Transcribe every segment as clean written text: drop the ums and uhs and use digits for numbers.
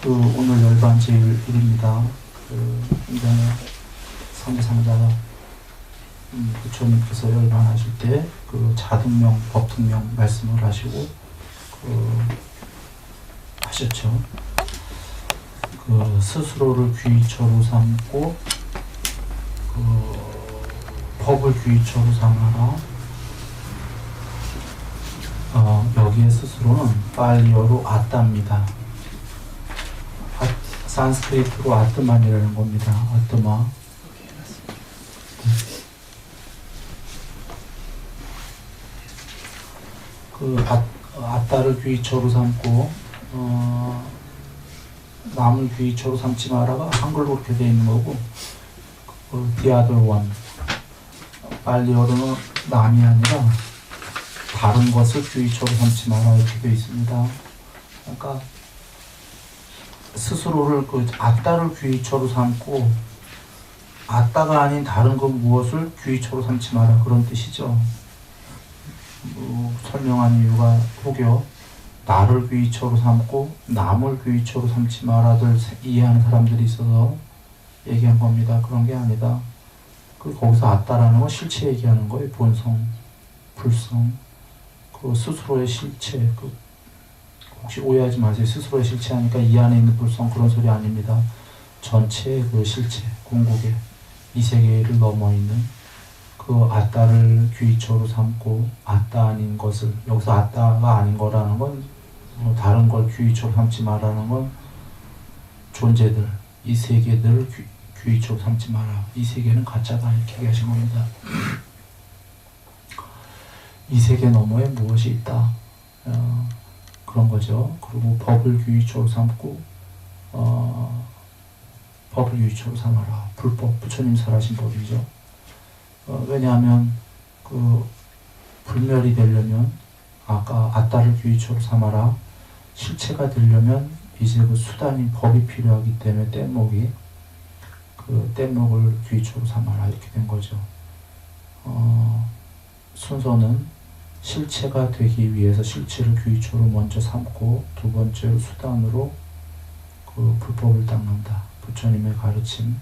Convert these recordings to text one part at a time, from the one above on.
오늘 열반 제1일입니다. 굉장히 상대상자가 부처님께서 열반하실 때 자등명, 법등명 말씀을 하시고 하셨죠. 스스로를 귀처로 삼고 법을 귀처로 삼아라. 여기에 스스로는 빨리어로 아따입니다. 산스크리트로 아뜨만이라는 겁니다. 아뜨마. 아따를 귀처로 삼고 남을 귀처로 삼지 마라가 한글로 그렇게 되어 있는 거고, the other one. 빨리어로는 남이 아니라 다른 것을 귀처로 삼지 마라 이렇게 되어 있습니다. 그러니까 스스로를 아따를 귀처로 삼고 아따가 아닌 다른 것 무엇을 귀처로 삼지 마라 그런 뜻이죠. 설명한 이유가 혹여 나를 귀처로 삼고 남을 귀처로 삼지 마라들 이해하는 사람들이 있어서 얘기한 겁니다. 그런 게 아니다. 거기서 아따라는 건 실체 얘기하는 거예요. 본성, 불성, 스스로의 실체. 혹시 오해하지 마세요. 스스로의 실체 하니까 이 안에 있는 불성 그런 소리 아닙니다. 전체의 실체, 궁극의 이 세계를 넘어 있는 아따를 귀처로 삼고 아따 아닌 것을, 여기서 아따가 아닌 거라는 건 다른 걸 귀처로 삼지 마라는 건 존재들, 이 세계들을 귀처로 삼지 마라. 이 세계는 가짜다 이렇게 얘기하신 겁니다. 이 세계 너머에 무엇이 있다. 그런 거죠. 그리고 법을 귀처로 삼고 법을 귀처로 삼아라. 불법, 부처님 설하신 법이죠. 왜냐하면 불멸이 되려면 아까 아따를 귀처로 삼아라. 실체가 되려면 이제 수단인 법이 필요하기 때문에 뗏목이 뗏목을 귀처로 삼아라 이렇게 된 거죠. 순서는 실체가 되기 위해서 실체를 귀처로 먼저 삼고 두 번째로 수단으로 불법을 닦는다. 부처님의 가르침.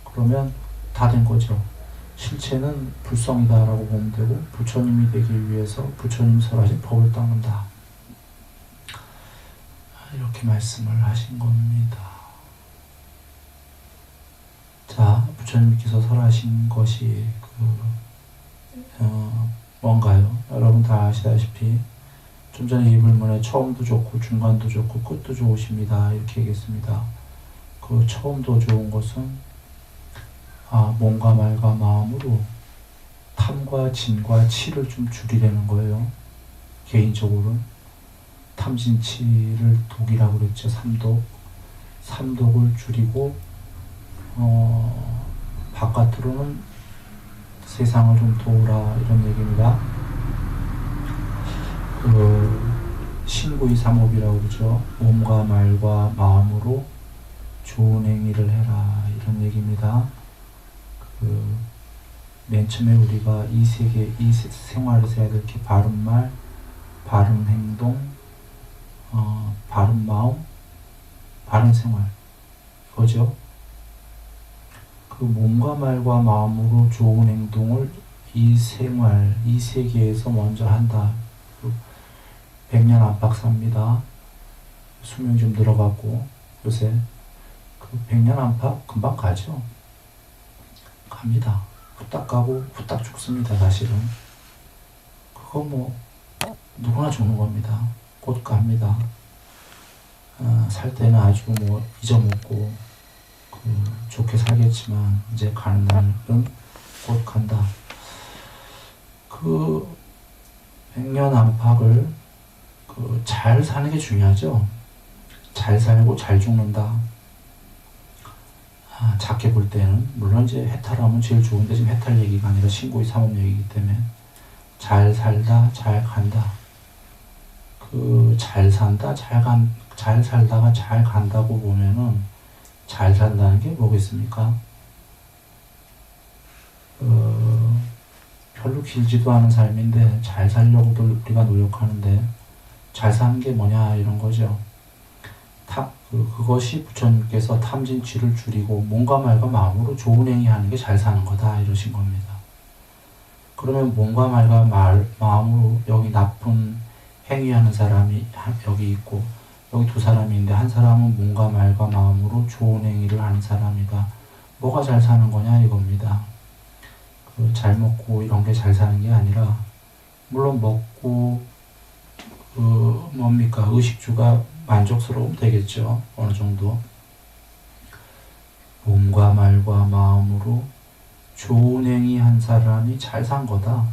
그러면 다 된 거죠. 실체는 불성이다라고 보면 되고 부처님이 되기 위해서 부처님 설하신 법을 닦는다. 이렇게 말씀을 하신 겁니다. 자, 부처님께서 설하신 것이 뭔가요? 여러분 다 아시다시피 좀 전에 이 불문에 처음도 좋고 중간도 좋고 끝도 좋으십니다 이렇게 얘기했습니다. 처음도 좋은 것은 몸과 말과 마음으로 탐과 진과 치를 좀 줄이려는 거예요. 개인적으로 탐진치를 독이라고 그랬죠. 삼독을 줄이고 바깥으로는 세상을 좀 도우라 이런 얘기입니다. 신구이 삼업이라고 그러죠. 몸과 말과 마음으로 좋은 행위를 해라 이런 얘기입니다. 맨 처음에 우리가 이 세계, 이 생활에서 해야 될 게 바른 말, 바른 행동, 바른 마음, 바른 생활 이거죠. 몸과 말과 마음으로 좋은 행동을 이 생활, 이 세계에서 먼저 한다. 100년 안팎사입니다. 수명이 좀 늘어가고 요새 100년 안팎 금방 가죠. 갑니다. 후딱 가고 후딱 죽습니다. 사실은 그거 누구나 죽는 겁니다. 곧 갑니다. 살 때는 아주 잊어먹고 좋게 살겠지만 이제 가는 날은 곧 간다. 100년 안팎을 잘 사는 게 중요하죠. 잘 살고 잘 죽는다. 작게 볼 때는 물론 이제 해탈하면 제일 좋은데 지금 해탈 얘기가 아니라 신고의 삼업 얘기이기 때문에 잘 살다 잘 간다. 잘 산다 잘 살다가 잘 간다고 보면은 잘 산다는 게 뭐겠습니까? 별로 길지도 않은 삶인데 잘 살려고도 우리가 노력하는데 잘 사는 게 뭐냐 이런 거죠. 그것이 부처님께서 탐진치를 줄이고 몸과 말과 마음으로 좋은 행위하는 게 잘 사는 거다 이러신 겁니다. 그러면 몸과 말과 마음으로 여기 나쁜 행위하는 사람이 여기 있고 여기 두 사람이 있는데 한 사람은 몸과 말과 마음으로 좋은 행위를 하는 사람이다. 뭐가 잘 사는 거냐 이겁니다. 잘 먹고 이런 게 잘 사는 게 아니라 물론 먹고 뭡니까 의식주가 만족스러우면 되겠죠. 어느 정도 몸과 말과 마음으로 좋은 행위 한 사람이 잘 산 거다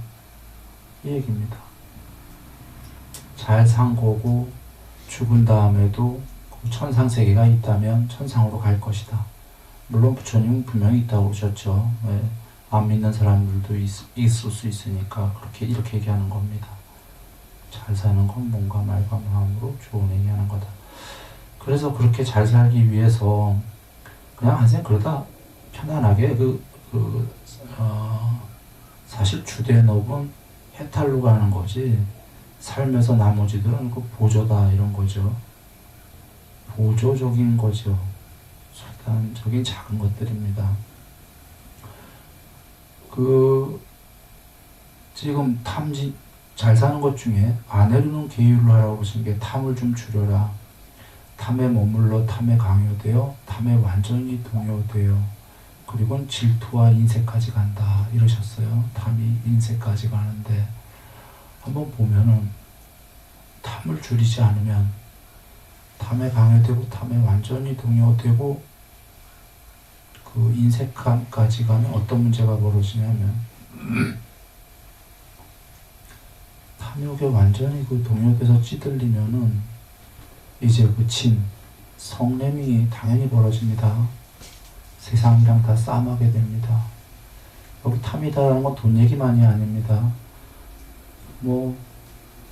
이 얘기입니다. 잘 산 거고 죽은 다음에도 천상세계가 있다면 천상으로 갈 것이다. 물론 부처님은 분명히 있다고 그러셨죠. 네. 안 믿는 사람들도 있을 수 있으니까 이렇게 얘기하는 겁니다. 잘 사는 건 몸과 말과 마음으로 좋은 행위하는 거다. 그래서 그렇게 잘 살기 위해서 그냥 한생 그러다 편안하게 사실 주된 업은 해탈로 가는 거지 삶에서 나머지들은 보조다 이런 거죠. 보조적인 거죠. 수단적인 작은 것들입니다. 지금 잘 사는 것 중에 아내로는 계율을 하라고 하신 게 탐을 좀 줄여라. 탐에 머물러 탐에 강요되어 탐에 완전히 동요되어 그리고 질투와 인색까지 간다 이러셨어요. 탐이 인색까지 가는데 한번 보면은 탐을 줄이지 않으면 탐에 강요되고 탐에 완전히 동요되고 인색함까지 가면 어떤 문제가 벌어지냐면 탐욕에 완전히 동요돼서 찌들리면은 이제 성냄이 당연히 벌어집니다. 세상이랑 다 싸움하게 됩니다. 여기 탐이다라는 건 돈 얘기만이 아닙니다.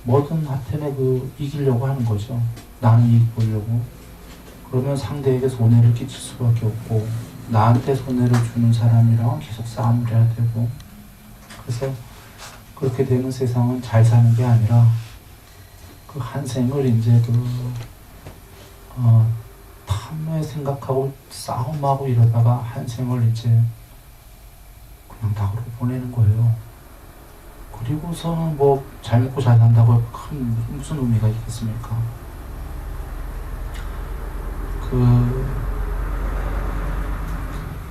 뭐든 하여튼에 이기려고 하는 거죠. 나는 이익 보려고. 그러면 상대에게 손해를 끼칠 수밖에 없고 나한테 손해를 주는 사람이랑 계속 싸움을 해야 되고 그래서 그렇게 되면 세상은 잘 사는 게 아니라 한 생을 이제 탐에 생각하고 싸움하고 이러다가 한 생을 이제 그냥 다 그러고 보내는 거예요. 그리고서는 잘 먹고 잘 산다고 무슨 의미가 있겠습니까?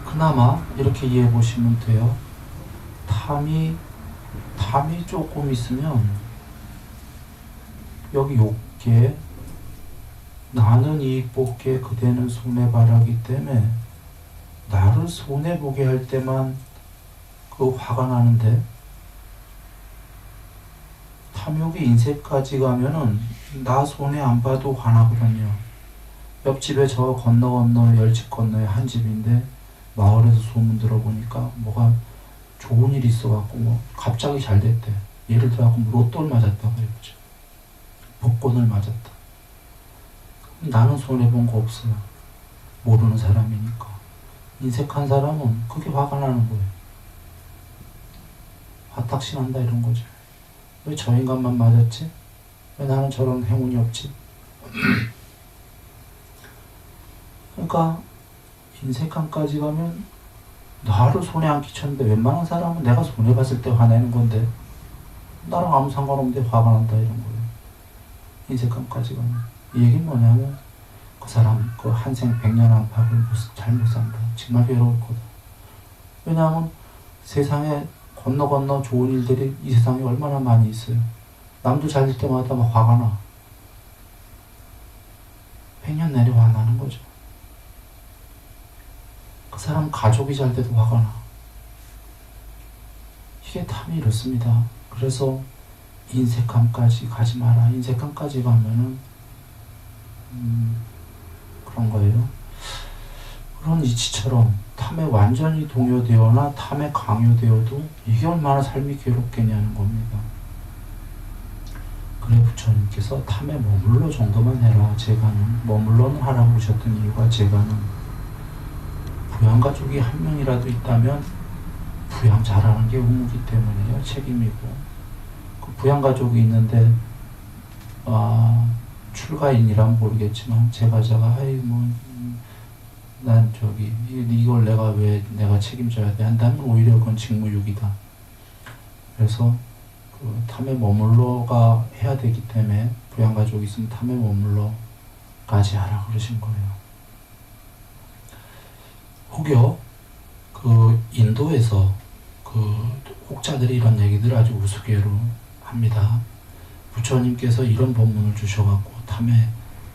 그나마 이렇게 이해해 보시면 돼요. 탐이 조금 있으면 여기 욕계 나는 이익 볼게 그대는 손해 바라기 때문에 나를 손해 보게 할 때만 화가 나는데 탐욕이 인색까지 가면은 나 손해 안 봐도 화나거든요. 옆집에 저 건너 열집 건너에 한 집인데 마을에서 소문 들어보니까 뭐가 좋은 일이 있어갖고 갑자기 잘 됐대. 예를 들어갖고 로또를 맞았다고 해보죠. 복권을 맞았다. 나는 손해본 거 없어요. 모르는 사람이니까. 인색한 사람은 그게 화가 나는 거예요. 화딱지 난다 이런 거죠. 왜 저 인간만 맞았지? 왜 나는 저런 행운이 없지? 그러니까 인색함까지 가면 나를 손해 안 끼쳤는데 웬만한 사람은 내가 손해봤을 때 화내는 건데 나랑 아무 상관없는데 화가 난다 이런 거예요. 인색함까지 가면 이 얘기는 뭐냐면 그 사람 한생 백년 안팎을 잘못 산다. 정말 괴로울 거다. 왜냐하면 세상에 건너 좋은 일들이 이 세상에 얼마나 많이 있어요. 남도 잘 될 때마다 막 화가 나. 백년 내내 화나는 거죠. 그 사람 가족이 잘 돼도 화가 나. 이게 탐이 이렇습니다. 그래서 인색함까지 가지 마라. 인색함까지 가면은 그런 거예요. 그런 이치처럼 탐에 완전히 동요되거나 탐에 강요되어도 이게 얼마나 삶이 괴롭겠냐는 겁니다. 그래 부처님께서 탐에 머물러 정도만 해라. 제가는 머물러는 하라고 하셨던 이유가 제가는 부양가족이 한 명이라도 있다면 부양 잘하는 게 의무기 때문에요. 책임이고 그 부양가족이 있는데 출가인이란 모르겠지만 제가자가 아이 난 저기 이걸 왜 내가 책임져야 돼 한다면 오히려 그건 직무유기다. 그래서 그 탐에 머물러가 해야 되기 때문에 부양가족이 있으면 탐에 머물러까지 하라 그러신 거예요. 혹여 그 인도에서 그 혹자들이 이런 얘기들을 아주 우스개로 합니다. 부처님께서 이런 법문을 주셔갖고 탐에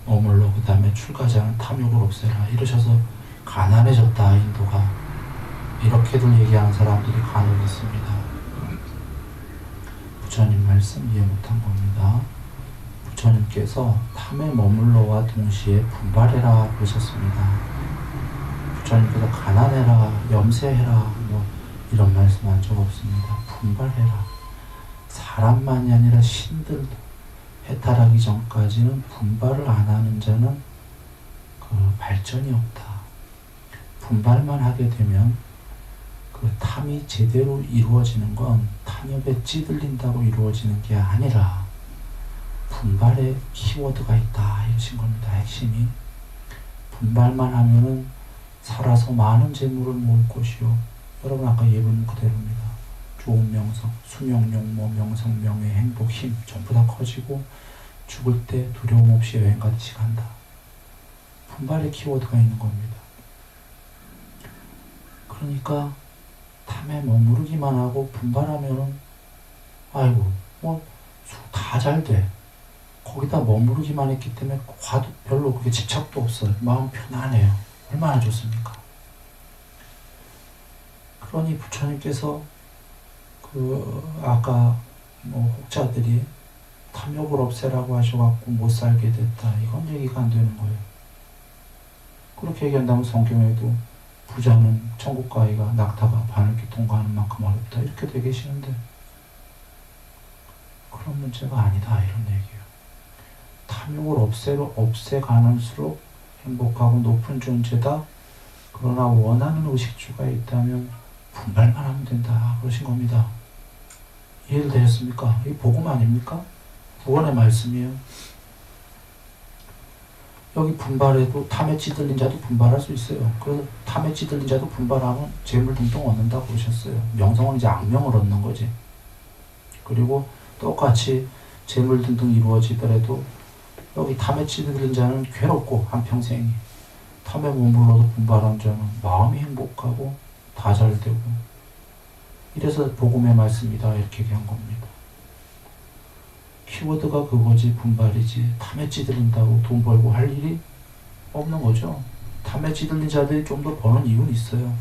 머물러 그 다음에 출가자는 탐욕을 없애라 이러셔서 가난해졌다 인도가, 이렇게들 얘기하는 사람들이 간혹 있습니다. 부처님 말씀 이해 못한 겁니다. 부처님께서 탐에 머물러와 동시에 분발해라 그러셨습니다. 부처님께서 가난해라, 염세해라 이런 말씀 한 적 없습니다. 분발해라. 사람만이 아니라 신들도 해탈하기 전까지는 분발을 안 하는 자는 그 발전이 없다. 분발만 하게 되면 그 탐이 제대로 이루어지는 건 탐욕에 찌들린다고 이루어지는 게 아니라 분발의 키워드가 있다 이러신 겁니다. 핵심이 분발만 하면은 살아서 많은 재물을 모을 것이요. 여러분 아까 예문 그대로입니다. 좋은 명성, 수명, 용모, 명성, 명예, 행복, 힘 전부 다 커지고 죽을 때 두려움 없이 여행 가듯이 간다. 분발의 키워드가 있는 겁니다. 그러니까 탐에 머무르기만 하고 분발하면은 아이고 다 잘 돼. 거기다 머무르기만 했기 때문에 화도 별로 그게 집착도 없어요. 마음 편안해요. 얼마나 좋습니까? 그러니 부처님께서 아까 혹자들이 탐욕을 없애라고 하셔갖고 못 살게 됐다. 이건 얘기가 안 되는 거예요. 그렇게 얘기한다면 성경에도 부자는 천국 가기가 낙타가 바늘길 통과하는 만큼 어렵다. 이렇게 돼 계시는데 그런 문제가 아니다. 이런 얘기예요. 탐욕을 없애가는수록 행복하고 높은 존재다. 그러나 원하는 의식주가 있다면 분발만 하면 된다. 그러신 겁니다. 이해되셨습니까? 이게 복음 아닙니까? 구원의 말씀이에요. 여기 분발해도 탐에 찌들린 자도 분발할 수 있어요. 그래서 탐에 찌들린 자도 분발하면 재물 등등 얻는다고 그러셨어요. 명성은 이제 악명을 얻는 거지. 그리고 똑같이 재물 등등 이루어지더라도 여기 탐에 찌들린 자는 괴롭고 한평생이, 탐에 머물러도 분발한 자는 마음이 행복하고 다 잘 되고, 이래서 복음의 말씀이다 이렇게 얘기한 겁니다. 키워드가 그거지, 분발이지. 탐에 찌들린다고 돈 벌고 할 일이 없는 거죠. 탐에 찌들린 자들이 좀 더 버는 이유는 있어요.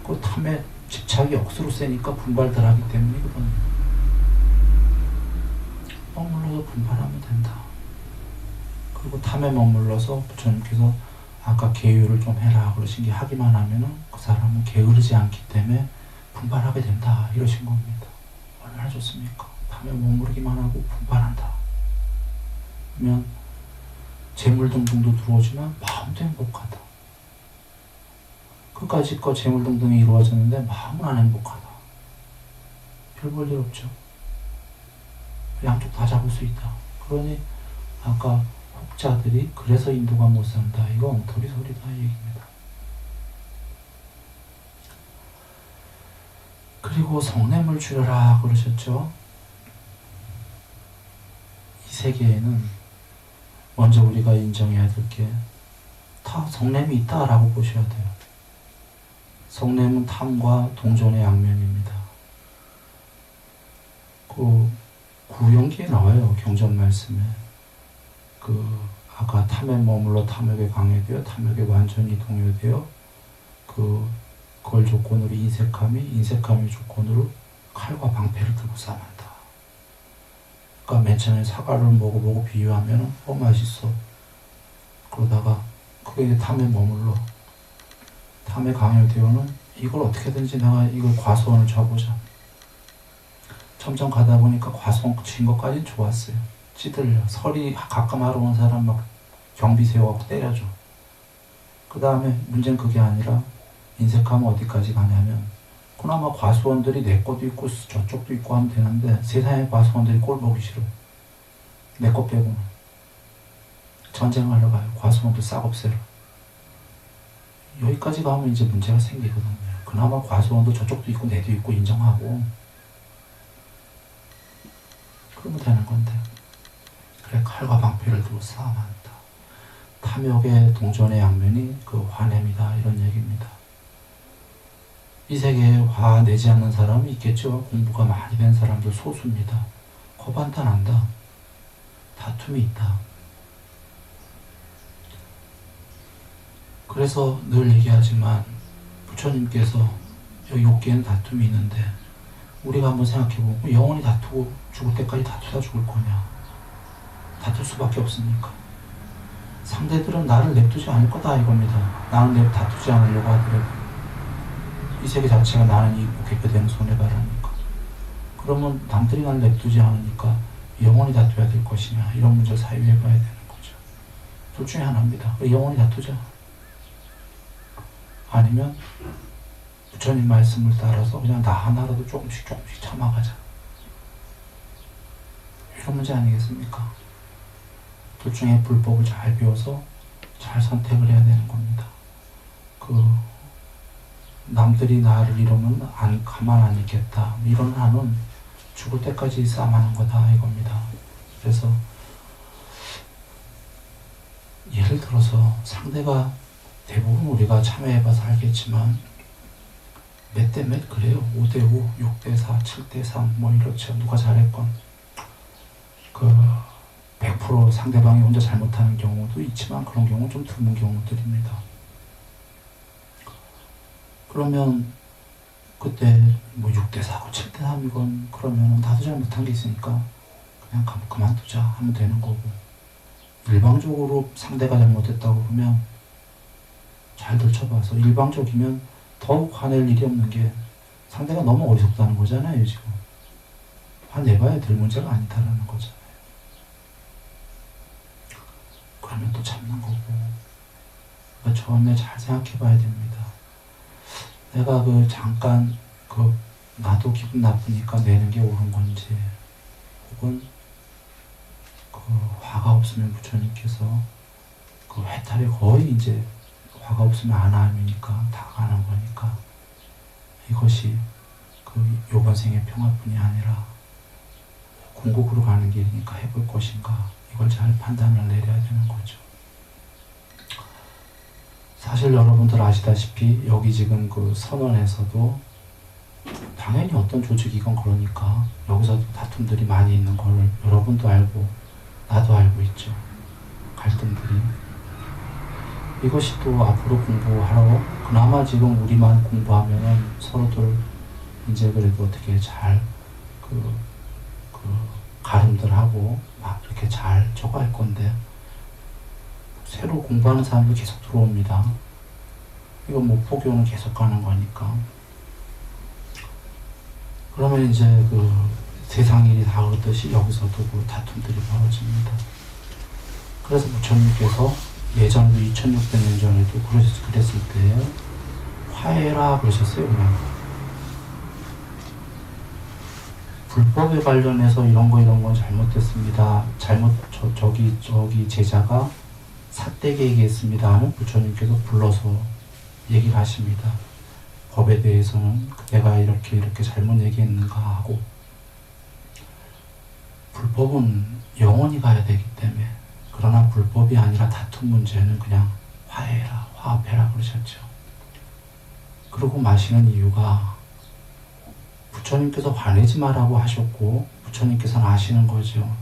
그 탐에 집착이 억수로 세니까 분발들 하기 때문이거든요. 머물러서 분발하면 된다. 그리고 탐에 머물러서 부처님께서 아까 계율을 좀 해라 그러신 게 하기만 하면은 그 사람은 게으르지 않기 때문에 분발하게 된다 이러신 겁니다. 얼마나 좋습니까? 탐에 머무르기만 하고 분발한다. 그러면 재물 등등도 들어오지만 마음도 행복하다. 끝까지 거 재물 등등이 이루어졌는데 마음은 안 행복하다. 별 볼 일 없죠. 양쪽 다 잡을 수 있다. 그러니 아까 혹자들이 그래서 인도가 못 산다. 이거 엉터리 소리다 이 얘기입니다. 그리고 성냄을 줄여라 그러셨죠. 이 세계에는 먼저 우리가 인정해야 될 게 다 성냄이 있다라고 보셔야 돼요. 성냄은 탐과 동존의 양면입니다. 그 구연기에 나와요. 경전 말씀에. 아까 탐에 머물러 탐욕에 강해되어 탐욕에 완전히 동요되어 그걸 조건으로 인색함이 조건으로 칼과 방패를 들고 싸만다. 그러니까 맨 처음에 사과를 먹어보고 비유하면 맛있어. 그러다가 그게 탐에 머물러 탐에 강요되어는 이걸 어떻게든지 내가 이걸 과수원을 쳐보자. 점점 가다 보니까 과수원 친 것까지는 좋았어요. 찌들려. 설이 가끔 하러 온 사람 막 경비 세워갖고 때려줘. 그 다음에 문제는 그게 아니라 인색하면 어디까지 가냐면 그나마 과수원들이 내 것도 있고 저쪽도 있고 하면 되는데 세상에 과수원들이 꼴 보기 싫어. 내 것 빼고는. 전쟁하러 가요. 과수원도 싹 없애러. 여기까지 가면 이제 문제가 생기거든요. 그나마 과수원도 저쪽도 있고 내도 있고 인정하고 그러면 되는 건데, 그래 칼과 방패를 두고 싸움한다. 탐욕의 동전의 양면이 그 화냄이다, 이런 얘기입니다. 이 세계에 화 내지 않는 사람이 있겠죠. 공부가 많이 된 사람들 소수입니다. 거반탄한다. 다툼이 있다. 그래서 늘 얘기하지만 부처님께서 여기 욕계에는 다툼이 있는데 우리가 한번 생각해보고 영원히 다투고 죽을 때까지 다투다 죽을 거냐? 다툴 수밖에 없으니까. 상대들은 나를 냅두지 않을 거다 이겁니다. 나는 다투지 않으려고 하더라도 이 세계 자체가 나는 이익 복귀가 되는 손해바라니까. 그러면 남들이 나를 냅두지 않으니까 영원히 다투어야 될 것이냐, 이런 문제를 사유해봐야 되는 거죠. 둘 중에 하나입니다. 영원히 다투자. 아니면 부처님 말씀을 따라서 그냥 나 하나라도 조금씩 참아가자. 이런 문제 아니겠습니까? 둘 중에 불법을 잘 배워서 잘 선택을 해야 되는 겁니다. 남들이 나를 이러면 가만 안 있겠다, 이런 한은 죽을 때까지 싸움하는 거다 이겁니다. 그래서 예를 들어서 상대가 대부분 우리가 참여해봐서 알겠지만 몇 대 몇 그래요. 5대5, 6대4, 7대3 뭐 이렇죠. 누가 잘했건 100% 상대방이 혼자 잘못하는 경우도 있지만 그런 경우는 좀 드문 경우들입니다. 그러면 그때 뭐 6대4고 7대3이건 그러면 나도 잘못한 게 있으니까 그냥 그만두자 하면 되는 거고, 일방적으로 상대가 잘못했다고 그러면 잘들 쳐봐서 일방적이면 더욱 화낼 일이 없는 게 상대가 너무 어리석다는 거잖아요. 지금 화내봐야 될 문제가 아니다라는 거잖아요. 그러면 또 참는 거고. 그러니까 처음에 잘 생각해 봐야 됩니다. 내가 잠깐 나도 기분 나쁘니까 내는 게 옳은 건지, 혹은 화가 없으면 부처님께서 해탈이 거의 이제 화가 없으면 안 하니까 다 가는 거니까 이것이 요번 생의 평화뿐이 아니라 궁극으로 가는 길이니까 해볼 것인가, 이걸 잘 판단을 내려야 되는 거죠. 사실 여러분들 아시다시피 여기 지금 선언에서도 당연히 어떤 조직이건 그러니까 여기서도 다툼들이 많이 있는 걸 여러분도 알고 나도 알고 있죠. 갈등들이. 이것이 또 앞으로 공부하러, 그나마 지금 우리만 공부하면은 서로들 이제 그래도 어떻게 잘 가름들 하고 막 이렇게 잘 적어갈 건데, 새로 공부하는 사람도 계속 들어옵니다. 이건 목포교는 계속 가는 거니까. 그러면 이제 세상 일이 다 그렇듯이 여기서도 다툼들이 벌어집니다. 그래서 부처님께서 예전에도 2600년 전에도 그랬을 때 화해라 그러셨어요. 그냥 불법에 관련해서 이런 건 잘못됐습니다. 저기 제자가 삿되게 얘기했습니다 하면 부처님께서 불러서 얘기를 하십니다. 법에 대해서는 내가 이렇게 잘못 얘기했는가 하고, 불법은 영원히 가야 되기 때문에, 그러나 불법이 아니라 다툼 문제는 그냥 화해라, 화합해라 그러셨죠. 그러고 마시는 이유가 부처님께서 화내지 마라고 하셨고, 부처님께서는 아시는 거죠.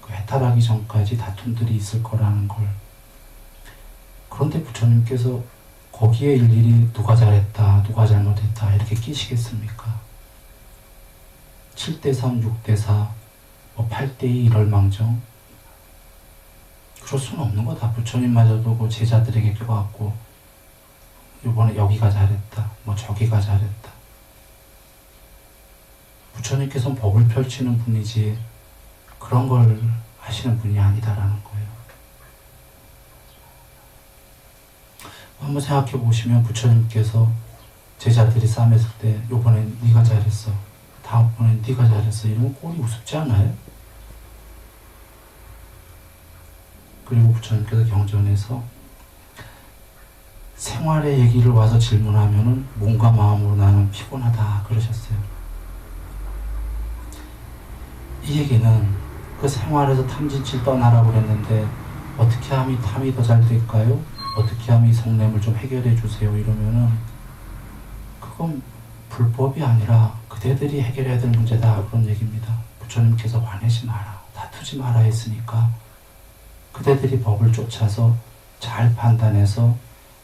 해탈하기 전까지 다툼들이 있을 거라는 걸. 그런데 부처님께서 거기에 일일이 누가 잘했다, 누가 잘못했다 이렇게 끼시겠습니까? 7대3, 6대4, 8대2 이럴 망정. 그럴 수는 없는 거다. 부처님마저도 제자들에게 껴갖고 이번에 여기가 잘했다, 저기가 잘했다. 부처님께서는 법을 펼치는 분이지 그런 걸 하시는 분이 아니다라는 거예요. 한번 생각해 보시면 부처님께서 제자들이 싸움했을 때 요번엔 네가 잘했어, 다음번엔 네가 잘했어, 이러면 꼴이 우습지 않아요? 그리고 부처님께서 경전에서 생활의 얘기를 와서 질문하면은 몸과 마음으로 나는 피곤하다 그러셨어요. 이 얘기는 그 생활에서 탐진칠 떠나라고 그랬는데 어떻게 하면 탐이 더 잘 될까요? 어떻게 하면 이 속냄을 좀 해결해 주세요 이러면은 그건 불법이 아니라 그대들이 해결해야 될 문제다 그런 얘기입니다. 부처님께서 화내지 마라, 다투지 마라 했으니까 그대들이 법을 쫓아서 잘 판단해서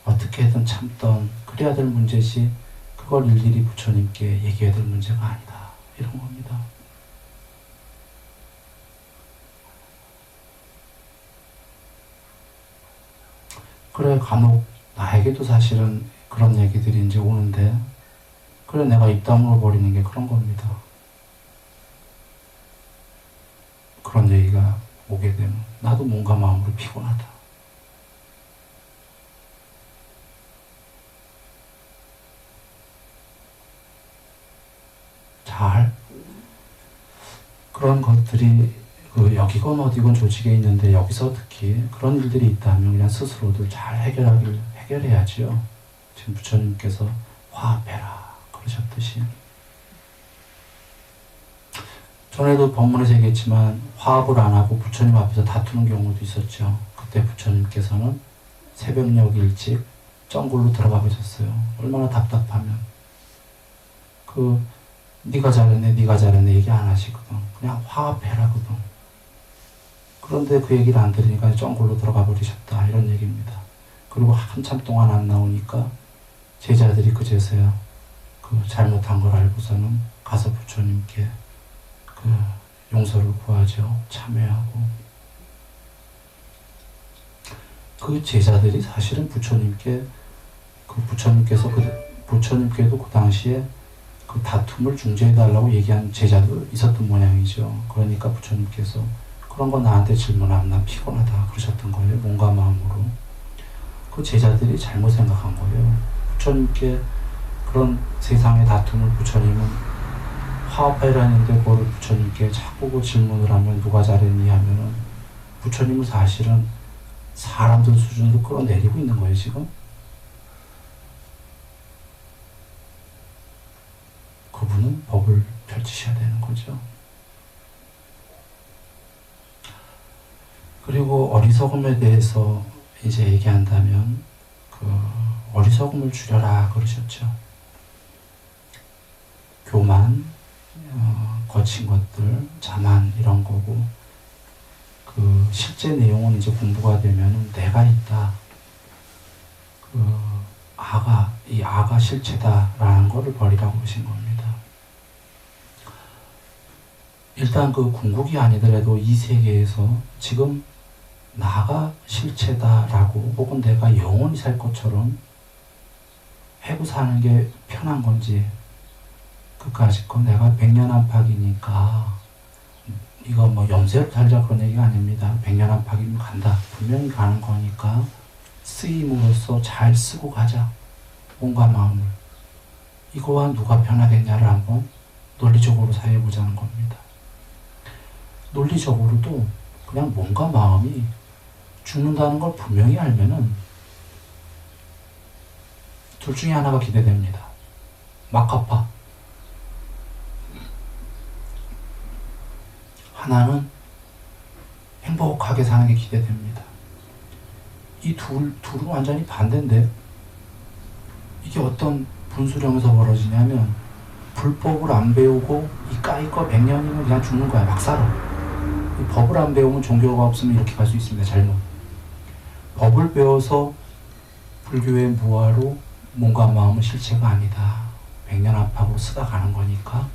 어떻게든 참던 그래야 될 문제지 그걸 일일이 부처님께 얘기해야 될 문제가 아니다 이런 겁니다. 그래 간혹 나에게도 사실은 그런 얘기들이 이제 오는데 그래 내가 입 다물어 버리는 게 그런 겁니다. 그런 얘기가 오게 되면 나도 몸과 마음으로 피곤하다. 잘 그런 것들이 그 여기건 어디건 조직에 있는데 여기서 특히 그런 일들이 있다면 그냥 스스로도 잘 해결해야지요. 지금 부처님께서 화합해라 그러셨듯이 전에도 법문에서 얘기했지만 화합을 안 하고 부처님 앞에서 다투는 경우도 있었죠. 그때 부처님께서는 새벽녘 일찍 정굴로 들어가 보셨어요. 얼마나 답답하면 네가 잘했네 얘기 안 하시거든. 그냥 화합해라거든. 그런데 그 얘기를 안 들으니까 정굴로 들어가 버리셨다 이런 얘기입니다. 그리고 한참 동안 안 나오니까 제자들이 그제서야 그 잘못한 걸 알고서는 가서 부처님께 그 용서를 구하죠. 참회하고 그 제자들이 사실은 부처님께도 그 당시에 그 다툼을 중재해달라고 얘기한 제자도 있었던 모양이죠. 그러니까 부처님께서 그런 거 나한테 질문하면 난 피곤하다 그러셨던 거예요. 몸과 마음으로. 그 제자들이 잘못 생각한 거예요. 부처님께 그런 세상의 다툼을 부처님은 화합해라는데 그거를 부처님께 자꾸 그 질문을 하면 누가 잘했니 하면은 부처님은 사실은 사람들 수준으로 끌어내리고 있는 거예요 지금. 그분은 법을 펼치셔야 되는 거죠. 그리고 어리석음에 대해서 이제 얘기한다면 그 어리석음을 줄여라 그러셨죠. 교만, 거친 것들, 자만 이런 거고 그 실제 내용은 이제 공부가 되면은 내가 있다. 이 아가 실체다라는 거를 버리라고 하신 겁니다. 일단 그 궁극이 아니더라도 이 세계에서 지금 나가 실체다라고 혹은 내가 영원히 살 것처럼 해고 사는 게 편한 건지 그까짓 거 내가 백년 안팎이니까 이거 뭐 염세로 살자 그런 얘기가 아닙니다. 백년 안팎이면 간다. 분명히 가는 거니까 쓰임으로써 잘 쓰고 가자. 몸과 마음을. 이거와 누가 편하겠냐를 한번 논리적으로 사용해보자는 겁니다. 논리적으로도 그냥 몸과 마음이 죽는다는 걸 분명히 알면은 둘 중에 하나가 기대됩니다. 막가파. 하나는 행복하게 사는 게 기대됩니다. 이 둘은 완전히 반대인데 이게 어떤 분수령에서 벌어지냐면 불법을 안 배우고 이까이거 100년이면 그냥 죽는 거야. 막 살아. 법을 안 배우면 종교가 없으면 이렇게 갈 수 있습니다. 잘못. 법을 배워서 불교의 무아로 몸과 마음은 실체가 아니다. 100년 안팎으로 쓰다 가는 거니까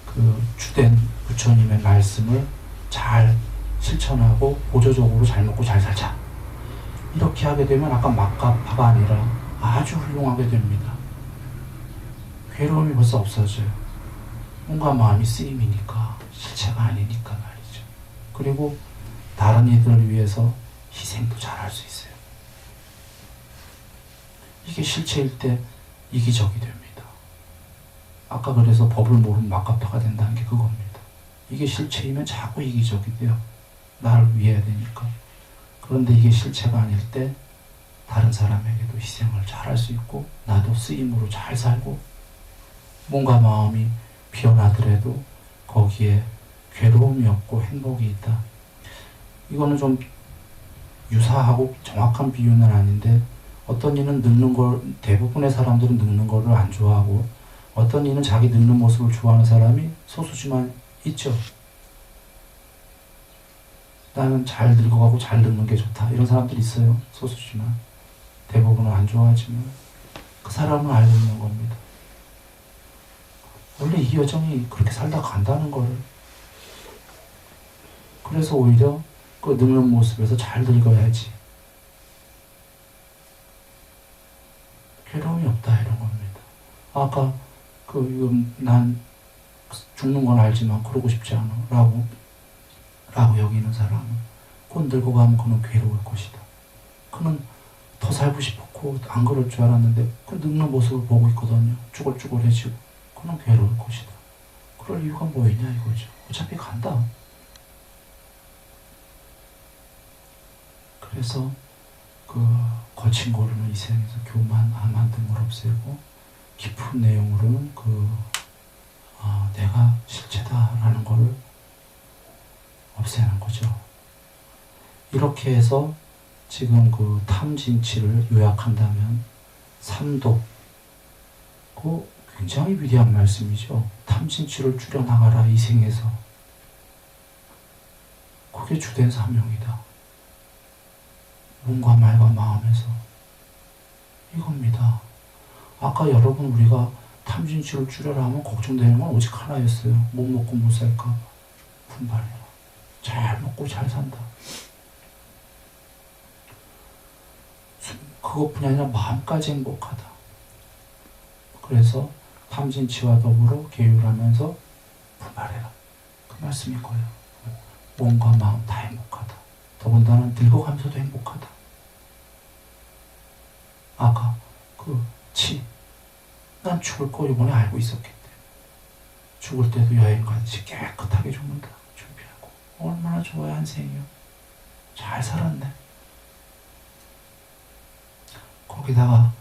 그 주된 부처님의 말씀을 잘 실천하고 보조적으로 잘 먹고 잘 살자. 이렇게 하게 되면 아까 막가파가 아니라 아주 훌륭하게 됩니다. 괴로움이 벌써 없어져요. 몸과 마음이 쓰임이니까 실체가 아니니까 말이죠. 그리고 다른 이들을 위해서 희생도 잘할 수 있어요. 이게 실체일 때 이기적이 됩니다. 아까 그래서 법을 모르면 막가파가 된다는 게 그겁니다. 이게 실체이면 자꾸 이기적이 돼요. 나를 위해야 되니까. 그런데 이게 실체가 아닐 때 다른 사람에게도 희생을 잘할 수 있고 나도 쓰임으로 잘 살고 뭔가 마음이 피어나더라도 거기에 괴로움이 없고 행복이 있다. 이거는 좀 유사하고 정확한 비유는 아닌데 어떤 이는 늙는 걸, 대부분의 사람들은 늙는 거를 안 좋아하고 어떤 이는 자기 늙는 모습을 좋아하는 사람이 소수지만 있죠. 나는 잘 늙어가고 잘 늙는 게 좋다. 이런 사람들이 있어요. 소수지만. 대부분은 안 좋아하지만 그 사람은 알고 있는 겁니다. 원래 이 여정이 그렇게 살다 간다는 거를. 그래서 오히려 그 늙는 모습에서 잘 늙어야지. 괴로움이 없다 이런 겁니다. 아까 난 죽는 건 알지만 그러고 싶지 않아 라고 여기는 사람은 곧 늙어가면 그는 괴로울 것이다. 그는 더 살고 싶었고 안 그럴 줄 알았는데 그 늙는 모습을 보고 있거든요. 쭈글쭈글해지고 그는 괴로울 것이다. 그럴 이유가 뭐이냐 이거죠. 어차피 간다. 그래서 그 거친 거로는 이 세상에서 교만, 암만 등 걸 없애고 깊은 내용으로는 내가 실체다라는 거를 없애는 거죠. 이렇게 해서 지금 그 탐진치를 요약한다면 삼독, 그 굉장히 위대한 말씀이죠. 탐진치를 줄여나가라 이 생에서. 그게 주된 사명이다. 몸과 말과 마음에서. 이겁니다. 아까 여러분 우리가 탐진치를 줄여라 하면 걱정되는 건 오직 하나였어요. 못 먹고 못 살까 분발해라. 잘 먹고 잘 산다. 그것뿐이 아니라 마음까지 행복하다. 그래서 탐진치와 더불어 계율하면서 분발해라. 그 말씀인 거예요. 몸과 마음 다 행복하다. 더군다나 늙어가면서도 행복하다. 아까 난 죽을 거 이번에 알고 있었기 때문에 죽을 때도 여행 가듯이 깨끗하게 죽는다. 준비하고 얼마나 좋아요 한 생이요. 잘 살았네. 거기다가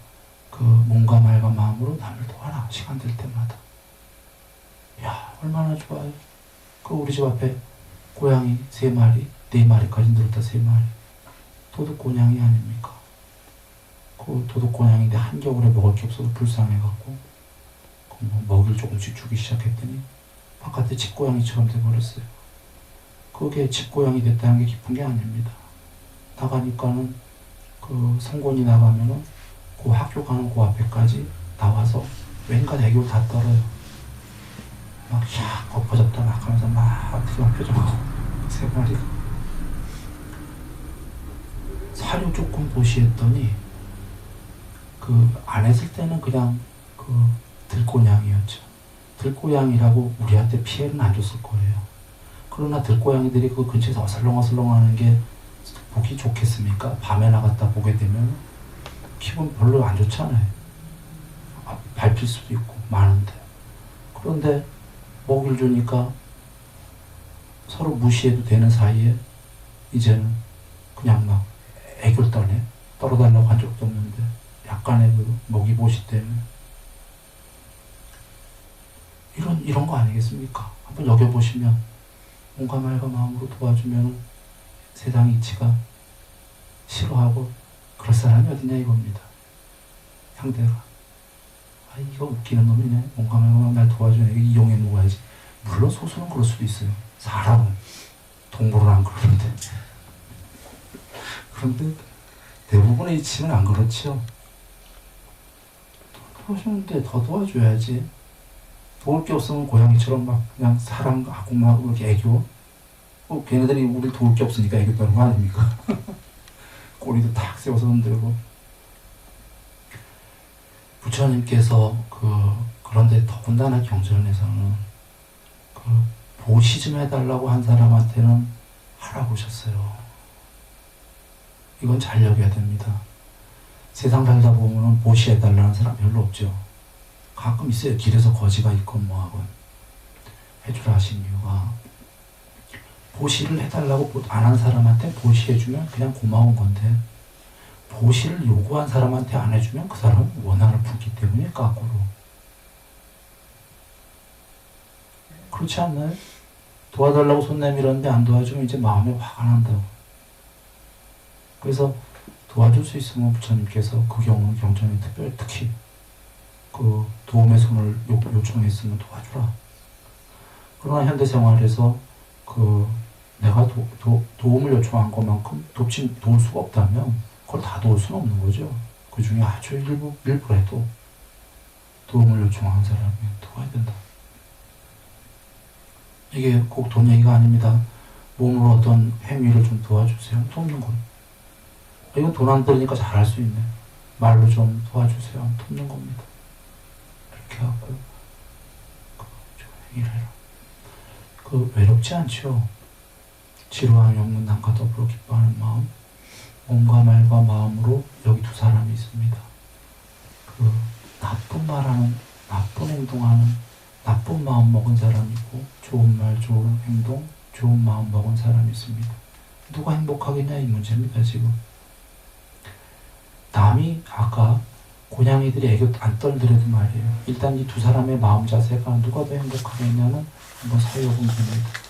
그 몸과 말과 마음으로 남을 도와라. 시간 될 때마다. 야 얼마나 좋아요. 그 우리 집 앞에 고양이 3마리 4마리까지 늘었다. 3마리 도둑고냥이 아닙니까? 그 도둑고냥인데 한겨울에 먹을 게 없어서 불쌍해갖고 먹이를 조금씩 주기 시작했더니 바깥에 집고양이처럼 돼버렸어요. 그게 집고양이 됐다는 게 기쁜 게 아닙니다. 나가니까는 그 성곤이 나가면은 그 학교 가는 그 앞에까지 나와서 왠가 애교를 다 떨어요. 막 샥 엎어졌다 막 하면서 막 뒤집혀져가고 3마리가 사료 조금 보시했더니 그 안 했을 때는 그냥 그 들고냥이었죠. 들고양이라고 우리한테 피해는 안 줬을 거예요. 그러나 들고양이들이 그 근처에서 어슬렁어슬렁 하는 게 보기 좋겠습니까? 밤에 나갔다 보게 되면 기분 별로 안 좋잖아요. 밟힐 수도 있고 많은데. 그런데 먹이를 주니까 서로 무시해도 되는 사이에 이제는 그냥 막 애교를 떠네. 떨어달라고 한 적도 없는데 약간의 그 먹이보시 때문에 이런 거 아니겠습니까? 한번 여겨보시면 몸과 말과 마음으로 도와주면 세상 이치가 싫어하고 그럴 사람이 어딨냐 이겁니다. 상대가 이거 웃기는 놈이네. 몸과 말과 마음 날 도와주네. 이용해 먹어야지. 물론 소수는 그럴 수도 있어요. 사람은 동물은 안 그러는데. 그런데 대부분의 이치는 안 그렇죠. 도와주는데 더 도와줘야지. 도울 게 없으면 고양이처럼 막 그냥 사랑하고 막 이렇게 애교. 걔네들이 우리 도울 게 없으니까 애교 떠는 거 아닙니까? 꼬리도 탁 세워서 흔들고. 부처님께서 그런데 더군다나 경전에서는 보시 좀 해달라고 한 사람한테는 하라고 하셨어요. 이건 잘 여겨야 됩니다. 세상 살다 보면은 보시해달라는 사람 별로 없죠. 가끔 있어요. 길에서 거지가 있건 뭐하건. 해주라 하신 이유가 보시를 해달라고 안 한 사람한테 보시해주면 그냥 고마운 건데, 보시를 요구한 사람한테 안 해주면 그 사람은 원한을 품기 때문에 거꾸로. 그렇지 않나요? 도와달라고 손 내밀었는데 안 도와주면 이제 마음에 화가 난다고. 그래서 도와줄 수 있으면 부처님께서 그 경우는 경전에 특히 그 도움의 손을 요청했으면 도와주라. 그러나 현대 생활에서 그 내가 도움을 요청한 것만큼 도울 수가 없다면 그걸 다 도울 수는 없는 거죠. 그 중에 아주 일부라도 도움을 요청한 사람은 도와야 된다. 이게 꼭 돈 얘기가 아닙니다. 몸으로 어떤 행위를 좀 도와주세요. 돕는 거. 이건 돈 안 들으니까 잘할 수 있네. 말로 좀 도와주세요. 돕는 겁니다. 이렇게 하고 좀 행위를 해라. 외롭지 않죠. 지루함이 없는 남과 더불어 기뻐하는 마음. 몸과 말과 마음으로 여기 두 사람이 있습니다. 나쁜 말하는, 나쁜 행동하는, 나쁜 마음 먹은 사람이고, 좋은 말, 좋은 행동, 좋은 마음 먹은 사람이 있습니다. 누가 행복하겠냐 이 문제입니다. 지금 남이 아까 고양이들이 애교 안 떨더라도 말이에요. 일단 이 두 사람의 마음 자세가 누가 더 행복하겠냐는 한번 사회여분입니다.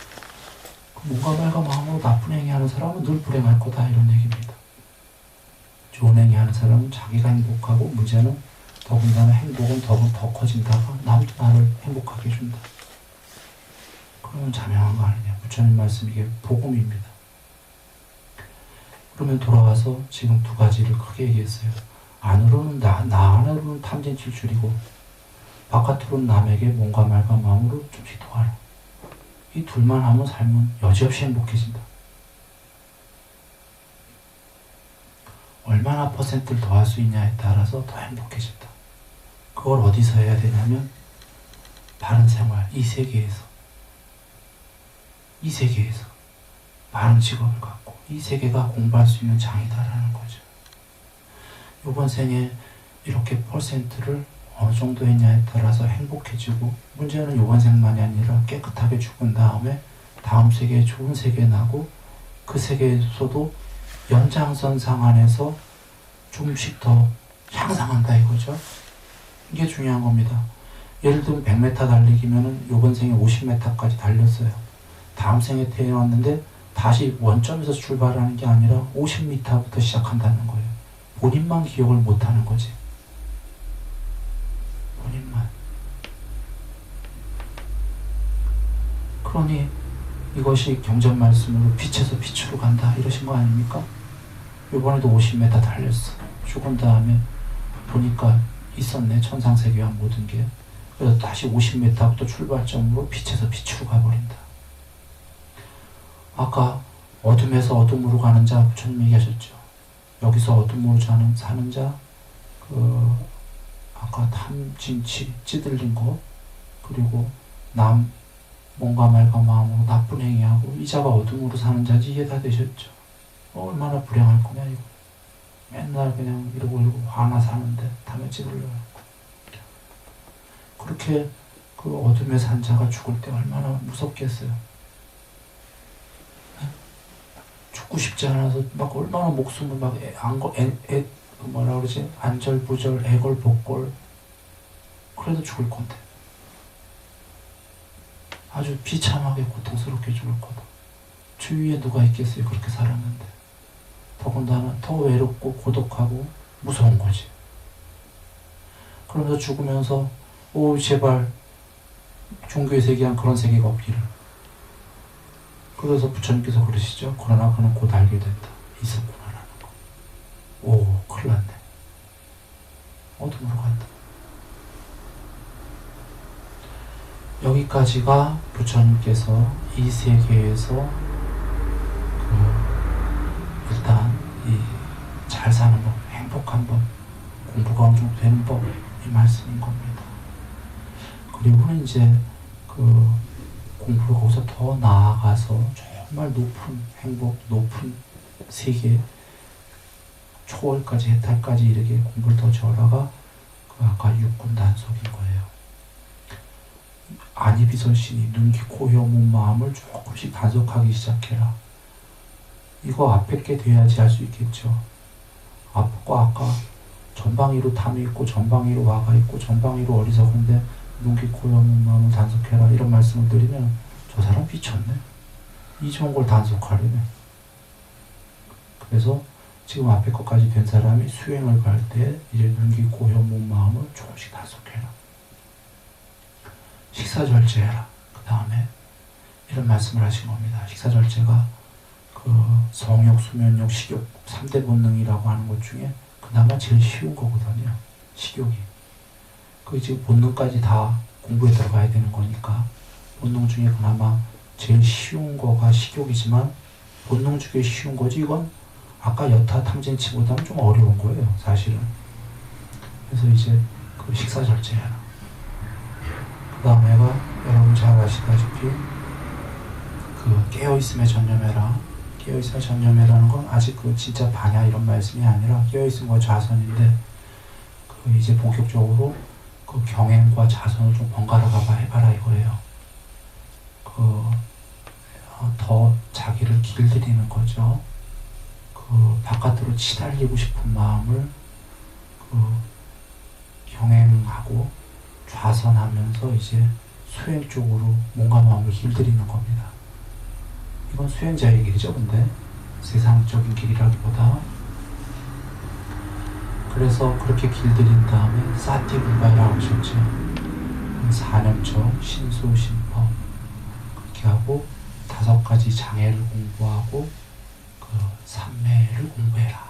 몸과 말과 마음으로 나쁜 행위하는 사람은 늘 불행할 거다 이런 얘기입니다. 좋은 행위하는 사람은 자기가 행복하고, 문제는 더군다나 행복은 더 커진다가 남도 나를 행복하게 해준다. 그러면 자명한 거 아니냐. 부처님 말씀 이게 복음입니다. 그러면 돌아와서 지금 두 가지를 크게 얘기했어요. 안으로는 나 안으로는 탐진칠 줄이고, 바깥으로는 남에게 몸과 말과 마음으로 좀씩 도와라. 이 둘만 하면 삶은 여지없이 행복해진다. 얼마나 퍼센트를 더 할 수 있냐에 따라서 더 행복해진다. 그걸 어디서 해야 되냐면 바른 생활, 이 세계에서 바른 직업을 갖고 이 세계가 공부할 수 있는 장이다라는 거죠. 이번 생에 이렇게 퍼센트를 어느 정도 했냐에 따라서 행복해지고, 문제는 이번 생만이 아니라 깨끗하게 죽은 다음에 다음 세계에 좋은 세계 나고, 그 세계에서도 연장선상 안에서 조금씩 더 향상한다 이거죠. 이게 중요한 겁니다. 예를 들면 100m 달리기면은 이번 생에 50m까지 달렸어요. 다음 생에 태어났는데 다시 원점에서 출발하는 게 아니라 50m부터 시작한다는 거예요. 본인만 기억을 못하는 거지. 본인만. 그러니 이것이 경전 말씀으로 빛에서 빛으로 간다 이러신 거 아닙니까? 이번에도 50m 달렸어. 죽은 다음에 보니까 있었네. 천상세계와 모든 게. 그래서 다시 50m부터 출발점으로 빛에서 빛으로 가버린다. 아까 어둠에서 어둠으로 가는 자 부처님 얘기하셨죠. 여기서 어둠으로 사는 자, 아까 탐진치, 찌들린 거, 그리고 몸과 말과 마음으로 나쁜 행위하고, 이 자가 어둠으로 사는 자지 이해 다 되셨죠. 얼마나 불행할 거냐 이거. 맨날 그냥 이러고 화나 사는데 담에 찌들려요. 그렇게 그 어둠에 산 자가 죽을 때 얼마나 무섭겠어요. 죽고 싶지 않아서 막 얼마나 목숨을 막 뭐라 그러지? 안절부절, 애걸복걸. 그래도 죽을 건데. 아주 비참하게 고통스럽게 죽을 거다. 주위에 누가 있겠어요? 그렇게 살았는데. 더군다나 더 외롭고 고독하고 무서운 거지. 그러면서 죽으면서 제발 종교의 세계한 그런 세계가 없기를. 그래서 부처님께서 그러시죠. 그러나 그는 곧 알게 된다. 있었구나라는 거. 큰일 났네. 어둠으로 간다. 여기까지가 부처님께서 이 세계에서 일단 잘 사는 법, 행복한 법, 공부가 어느 정도 되는 법, 이 말씀인 겁니다. 그리고는 이제 공부를 거기서 더 나아가서 정말 높은 행복, 높은 세계, 초월까지, 해탈까지 이르게 공부를 더 저어라가 아까 육군 단속인 거예요. 안이비서신이 눈, 귀, 코, 혀, 몸, 마음을 조금씩 단속하기 시작해라. 이거 앞에 게 돼야지 할 수 있겠죠. 앞과 아까 전방위로 탐이 있고 전방위로 와가 있고 전방위로 어리석은데 눈, 귀, 코, 혀, 몸, 마음을 단속해라 이런 말씀을 드리면 저 사람 미쳤네. 이 좋은 걸 단속하려네. 그래서 지금 앞에 것까지 된 사람이 수행을 갈 때 이제 눈, 귀, 코, 혀, 몸, 마음을 조금씩 단속해라. 식사절제해라. 그 다음에 이런 말씀을 하신 겁니다. 식사절제가 그 성욕, 수면욕, 식욕 3대 본능이라고 하는 것 중에 그나마 제일 쉬운 거거든요. 식욕이. 그 지금 본능까지 다 공부에 들어가야 되는 거니까 본능 중에 그나마 제일 쉬운 거가 식욕이지만 본능 중에 쉬운 거지 이건 아까 여타 탐진치보다는 좀 어려운 거예요. 사실은. 그래서 이제 그 식사절제해라. 그 다음에가 여러분 잘 아시다시피 그 깨어있음에 전념해라. 깨어있음에 전념해라는 건 아직 그 진짜 반야 이런 말씀이 아니라 깨어있음과 자선인데 그 이제 본격적으로 그 경행과 자선을 좀 번갈아 가봐 해봐라 이거예요. 더 자기를 길들이는 거죠. 그 바깥으로 치달리고 싶은 마음을 그 경행하고 좌선하면서 이제 수행 쪽으로 몸과 마음을 길들이는 겁니다. 이건 수행자의 길이죠, 근데 세상적인 길이라기보다. 그래서 그렇게 길들인 다음에 사티불바라고 하셨죠. 사념적 신소신법 그렇게 하고 5가지 장애를 공부하고 그 삼매를 공부해라.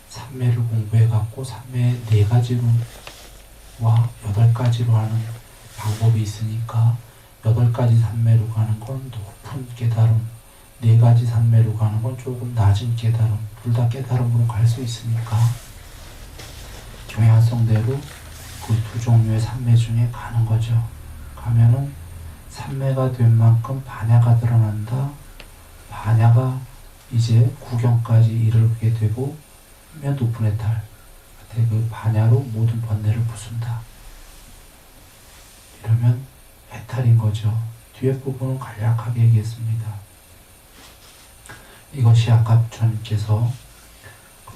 삼매를 공부해갖고 삼매 4가지로 와 8가지로 하는 방법이 있으니까 8가지 삼매로 가는 건 높은 깨달음, 4가지 삼매로 가는 건 조금 낮은 깨달음, 둘 다 깨달음으로 갈 수 있으니까 경향성대로 그 2 종류의 삼매 중에 가는 거죠. 가면은 삼매가 된 만큼 반야가 드러난다. 반야가 이제 구경까지 이르게 되고 면 높은 해탈 그 반야로 모든 번뇌를 부순다. 이러면 해탈인 거죠. 뒤에 부분은 간략하게 얘기했습니다. 이것이 아까 부처님께서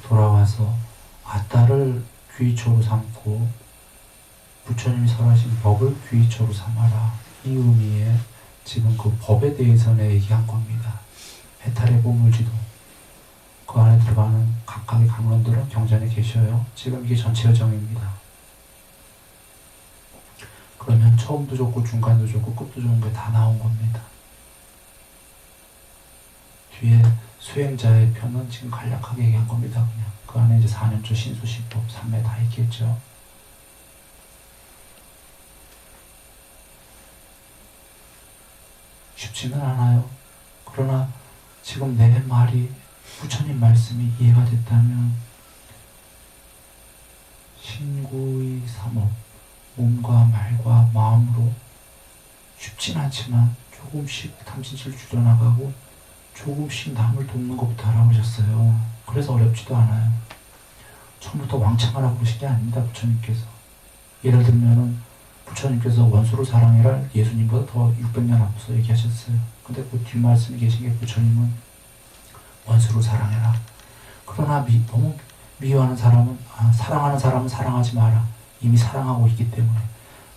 돌아와서 아따를 귀처로 삼고 부처님이 설하신 법을 귀처로 삼아라. 이 의미에 지금 그 법에 대해서는 얘기한 겁니다. 해탈의 보물지도 그 안에 들어가는 각각의 강론들은 경전에 계셔요. 지금 이게 전체 여정입니다. 그러면 처음도 좋고 중간도 좋고 끝도 좋은 게 다 나온 겁니다. 뒤에 수행자의 편은 지금 간략하게 얘기한 겁니다. 그냥 그 안에 이제 4년조 신수시법 3매 다 있겠죠. 쉽지는 않아요. 그러나 지금 내 말이 부처님 말씀이 이해가 됐다면 신구의 삼업 몸과 말과 마음으로 쉽진 않지만 조금씩 탐진치를 줄여나가고 조금씩 남을 돕는 것부터 알아보셨어요. 그래서 어렵지도 않아요. 처음부터 왕창 하라고 그러신 게 아닙니다. 부처님께서. 예를 들면은 부처님께서 원수를 사랑해라 예수님보다 더 600년 앞서 얘기하셨어요. 근데 그 뒷말씀에 계신 게 부처님은 원수를 사랑해라. 그러나 너무 미워하는 사람은 사랑하는 사람은 사랑하지 마라. 이미 사랑하고 있기 때문에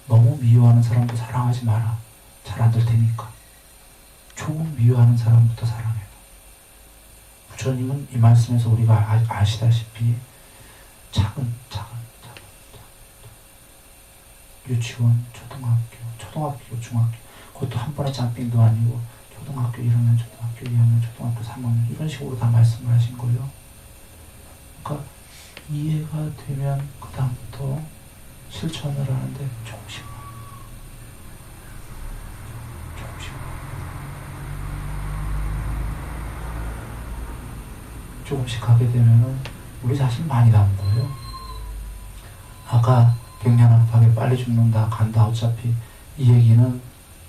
너무 미워하는 사람도 사랑하지 마라. 잘 안 될 테니까. 조금 미워하는 사람부터 사랑해라. 부처님은 이 말씀에서 우리가 아시다시피 차근 유치원, 초등학교, 중학교 그것도 한 번의 짬빙도 아니고 초등학교 1학년, 초등학교 2학년, 초등학교 3학년 이런 식으로 다 말씀을 하신 거예요. 그러니까 이해가 되면 그 다음부터 실천을 하는데 조금씩 하게 되면은 우리 자신 많이 남은 거예요. 아까 백년한파하게 빨리 죽는다 간다 어차피 이 얘기는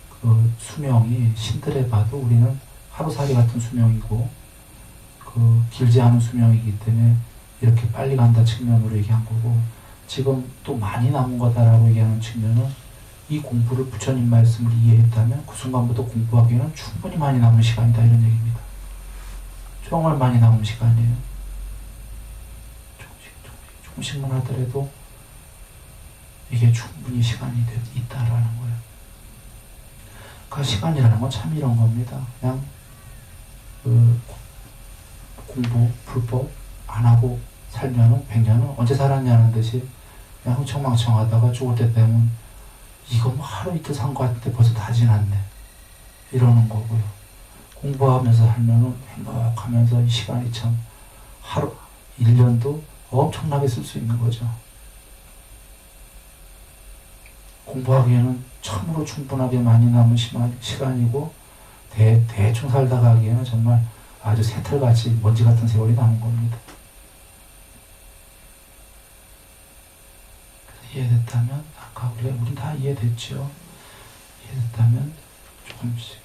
그 수명이 신들에 봐도 우리는 하루살이 같은 수명이고 그 길지 않은 수명이기 때문에 이렇게 빨리 간다 측면으로 얘기한 거고 지금 또 많이 남은 거다라고 얘기하는 측면은 이 공부를 부처님 말씀을 이해했다면 그 순간부터 공부하기에는 충분히 많이 남은 시간이다 이런 얘기입니다. 정말 많이 남은 시간이에요. 조금씩만 하더라도 이게 충분히 시간이 있다라는 거예요. 그 시간이라는 건 참 이런 겁니다. 그냥 공부, 불법 안 하고 살면은 100년은 언제 살았냐는 듯이 그냥 흥청망청 하다가 죽을 때 되면 이거 뭐 하루 이틀 산 것 같은데 벌써 다 지났네 이러는 거고요. 공부하면서 살면은 행복하면서 이 시간이 참 하루 1년도 엄청나게 쓸 수 있는 거죠. 공부하기에는 참으로 충분하게 많이 남은 시간이고 대충 살다가 하기에는 정말 아주 새털같이 먼지 같은 세월이 남은 겁니다. 이해됐다면 아까 우린 다 이해됐죠. 이해됐다면 조금씩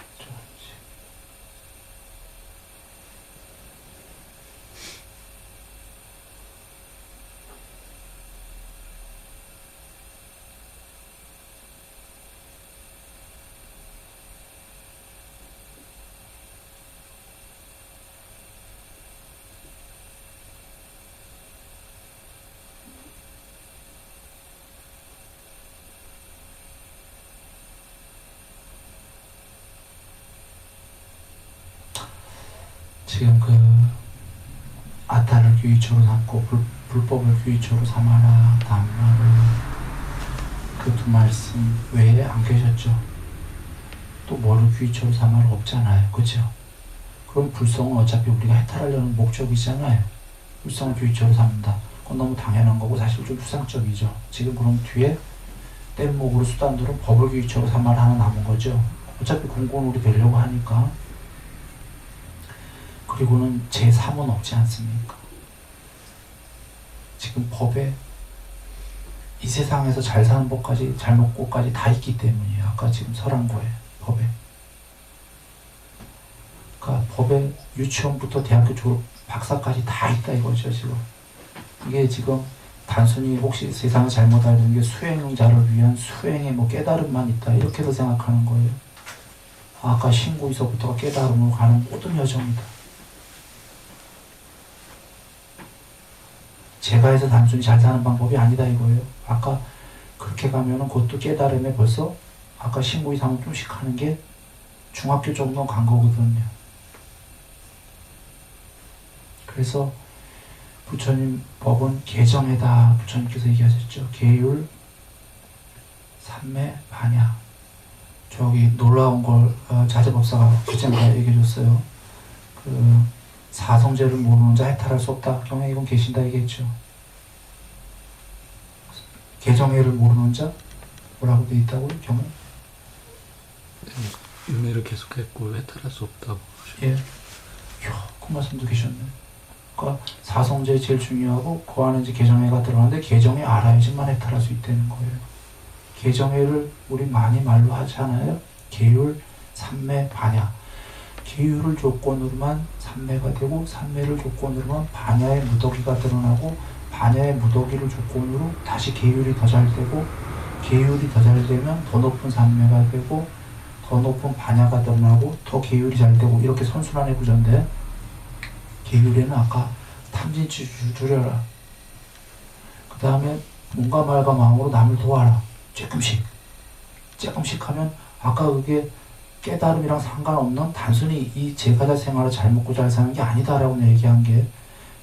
지금 아타를 귀의초로 삼고 불법을 귀의초로 삼아라 담마를 그 두 말씀 외에 안 계셨죠. 또 뭐를 귀의초로 삼아라 없잖아요. 그렇죠? 그럼 불성은 어차피 우리가 해탈하려는 목적이잖아요. 불성을 귀의초로 삼는다. 그건 너무 당연한 거고 사실 좀 추상적이죠. 지금 그럼 뒤에 뗏목으로 수단들은 법을 귀의초로 삼아라 하나 남은 거죠. 어차피 공고는 우리 되려고 하니까. 그리고는 제3은 없지 않습니까? 지금 법에 이 세상에서 잘 사는 법까지 잘 먹고까지 다 있기 때문이에요. 아까 지금 설한 거예요. 법에. 그러니까 법에 유치원부터 대학교 졸업 박사까지 다 있다 이거죠. 지금. 이게 지금 단순히 혹시 세상을 잘못 알는 게 수행자를 위한 수행의 뭐 깨달음만 있다 이렇게도 생각하는 거예요. 아까 신구에서부터가 깨달음으로 가는 모든 여정이다. 제가 해서 단순히 잘 사는 방법이 아니다 이거예요. 아까 그렇게 가면은 그것도 깨달음에 벌써 아까 신고 이상은 좀씩 하는 게 중학교 정도 간 거거든요. 그래서 부처님 법은 개정해다 부처님께서 얘기하셨죠. 계율, 삼매, 반야. 저기 놀라운 걸 자제법사가 부처님과 얘기해줬어요. 사성제를 모르는 자 해탈할 수 없다. 경에 이건 계신다 얘기했죠. 개정회를 모르는 자 뭐라고 돼 있다고요? 경에? 윤회를 계속했고 해탈할 수 없다고. 예. 그 말씀도 계셨네. 그러니까 사성제 제일 중요하고 그 안에 이제 개정회가 들어가는데 개정회 알아야지만 해탈할 수 있다는 거예요. 개정회를 우리 많이 말로 하잖아요. 계율, 삼매, 반야. 계율을 조건으로만 삼매가 되고 삼매를 조건으로만 반야의 무더기가 드러나고 반야의 무더기를 조건으로 다시 계율이 더 잘 되고 계율이 더 잘 되면 더 높은 삼매가 되고 더 높은 반야가 드러나고 더 계율이 잘 되고 이렇게 선순환의 구조인데 계율에는 아까 탐진치 줄여라. 그 다음에 몸과 말과 마음으로 남을 도와라. 조금씩 하면 아까 그게 깨달음이랑 상관없는 단순히 이 제가자 생활을 잘 먹고 잘 사는 게 아니다라고 얘기한 게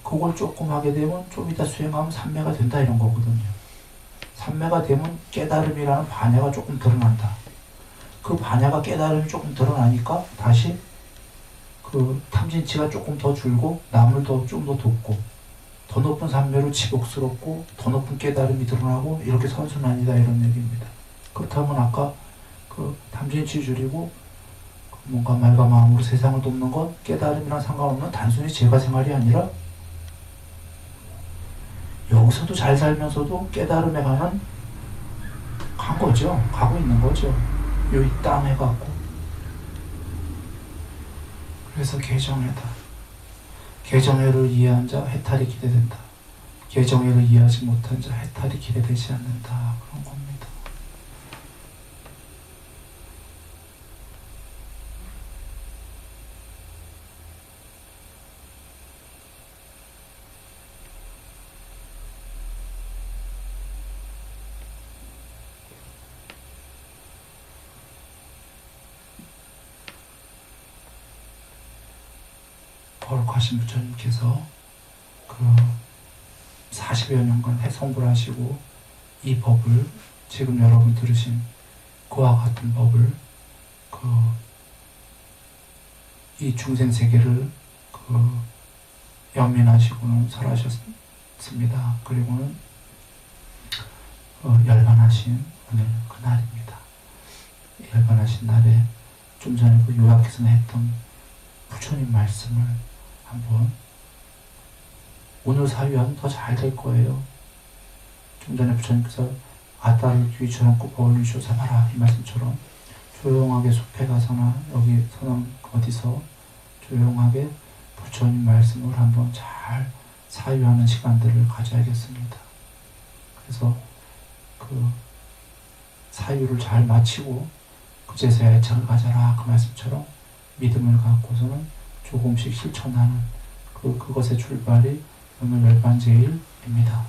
그걸 조금 하게 되면 좀 이따 수행하면 삼매가 된다 이런 거거든요. 삼매가 되면 깨달음이라는 반야가 조금 드러난다. 그 반야가 깨달음이 조금 드러나니까 다시 그 탐진치가 조금 더 줄고 남을 좀 더 돕고 더 높은 삼매로 지복스럽고 더 높은 깨달음이 드러나고 이렇게 선순환이다 이런 얘기입니다. 그렇다면 아까 그 탐진치 줄이고 뭔가 말과 마음으로 세상을 돕는 건 깨달음이랑 상관없는 단순히 제가 생활이 아니라 여기서도 잘 살면서도 깨달음에 가는 간 거죠. 가고 있는 거죠. 여기 땅 해갖고. 그래서 개정회다. 개정회를 이해한 자 해탈이 기대된다. 개정회를 이해하지 못한 자 해탈이 기대되지 않는다. 그런 겁니다. 거룩하신 부처님께서 그 40여 년간 해성불 하시고 이 법을 지금 여러분 들으신 그와 같은 법을 이 중생 세계를 연민하시고는 설하셨습니다. 그리고는 열반하신 오늘 그날입니다. 열반하신 날에 좀 전에 그 요약해서 했던 부처님 말씀을 한번 오늘 사유하면 더 잘 될 거예요. 좀 전에 부처님께서 아따를 귀처럼 꼽아올리 쇼사마라 이 말씀처럼 조용하게 숲에 가서나 여기서는 어디서 조용하게 부처님 말씀을 한번 잘 사유하는 시간들을 가져야겠습니다. 그래서 그 사유를 잘 마치고 그제서야 애착을 가져라 그 말씀처럼 믿음을 갖고서는 조금씩 실천하는 그것의 출발이 오늘 열반제일입니다.